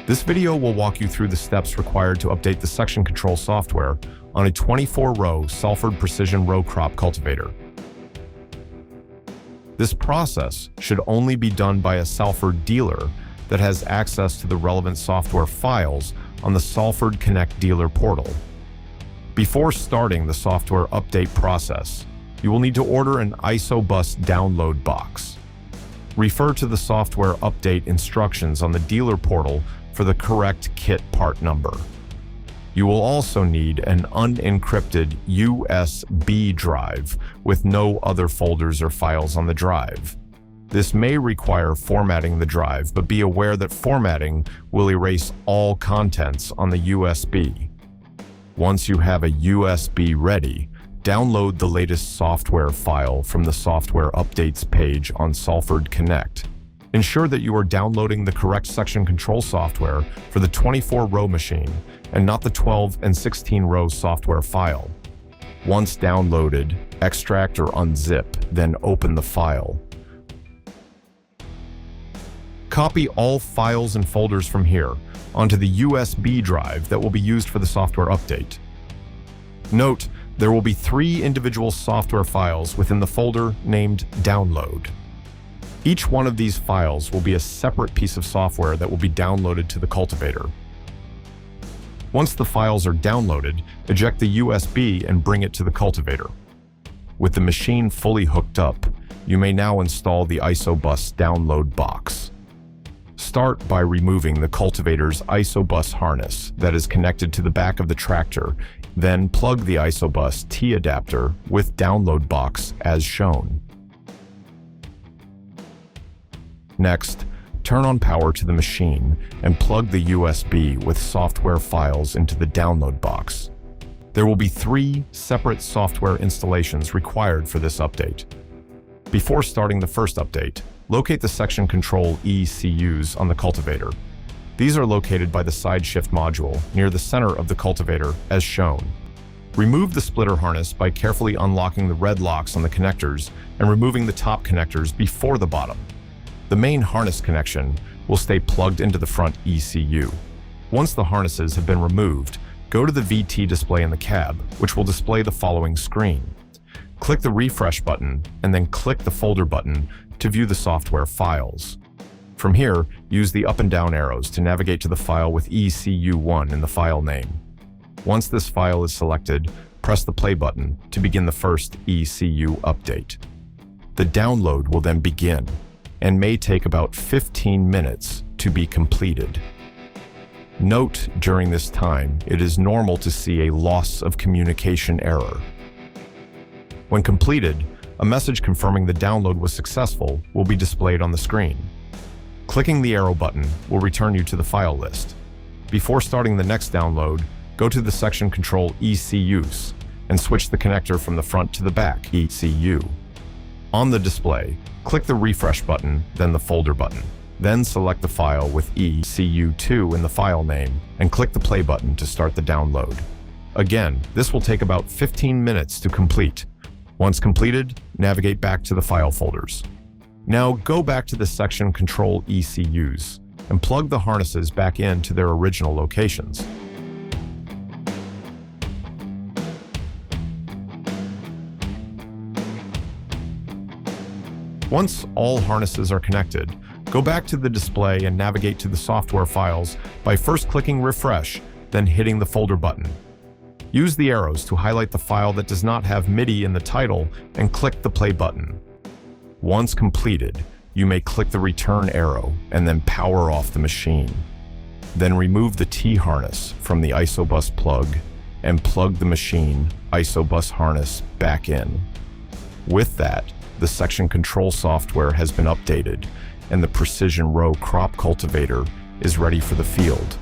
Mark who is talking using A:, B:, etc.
A: This video will walk you through the steps required to update the section control software on a 24-row Salford precision row crop cultivator. This process should only be done by a Salford dealer that has access to the relevant software files on the Salford Connect dealer portal. Before starting the software update process, you will need to order an ISOBUS download box. Refer to the software update instructions on the dealer portal for the correct kit part number. You will also need an unencrypted USB drive with no other folders or files on the drive. This may require formatting the drive, but be aware that formatting will erase all contents on the USB. Once you have a USB ready, download the latest software file from the Software Updates page on Salford Connect. Ensure that you are downloading the correct section control software for the 24-row machine and not the 12 and 16-row software file. Once downloaded, extract or unzip, then open the file. Copy all files and folders from here onto the USB drive that will be used for the software update. Note, there will be 3 individual software files within the folder named Download. Each one of these files will be a separate piece of software that will be downloaded to the cultivator. Once the files are downloaded, eject the USB and bring it to the cultivator. With the machine fully hooked up, you may now install the ISOBUS download box. Start by removing the cultivator's ISOBUS harness that is connected to the back of the tractor, then plug the ISOBUS T adapter with download box as shown. Next, turn on power to the machine and plug the USB with software files into the download box. There will be 3 separate software installations required for this update. Before starting the first update, locate the section control ECUs on the cultivator. These are located by the side shift module near the center of the cultivator as shown. Remove the splitter harness by carefully unlocking the red locks on the connectors and removing the top connectors before the bottom. The main harness connection will stay plugged into the front ECU. Once the harnesses have been removed, go to the VT display in the cab, which will display the following screen. Click the refresh button and then click the folder button to view the software files. From here, use the up and down arrows to navigate to the file with ECU1 in the file name. Once this file is selected, press the play button to begin the first ECU update. The download will then begin and may take about 15 minutes to be completed. Note during this time, it is normal to see a loss of communication error. When completed, a message confirming the download was successful will be displayed on the screen. Clicking the arrow button will return you to the file list. Before starting the next download, go to the section control ECUs and switch the connector from the front to the back ECU. On the display, click the refresh button, then the folder button. Then select the file with ECU2 in the file name and click the play button to start the download. Again, this will take about 15 minutes to complete. Once completed, navigate back to the file folders. Now go back to the section control ECUs and plug the harnesses back into their original locations. Once all harnesses are connected, go back to the display and navigate to the software files by first clicking refresh, then hitting the folder button. Use the arrows to highlight the file that does not have MIDI in the title and click the play button. Once completed, you may click the return arrow and then power off the machine. Then remove the T harness from the ISOBUS plug and plug the machine ISOBUS harness back in. With that, the section control software has been updated and the precision row crop cultivator is ready for the field.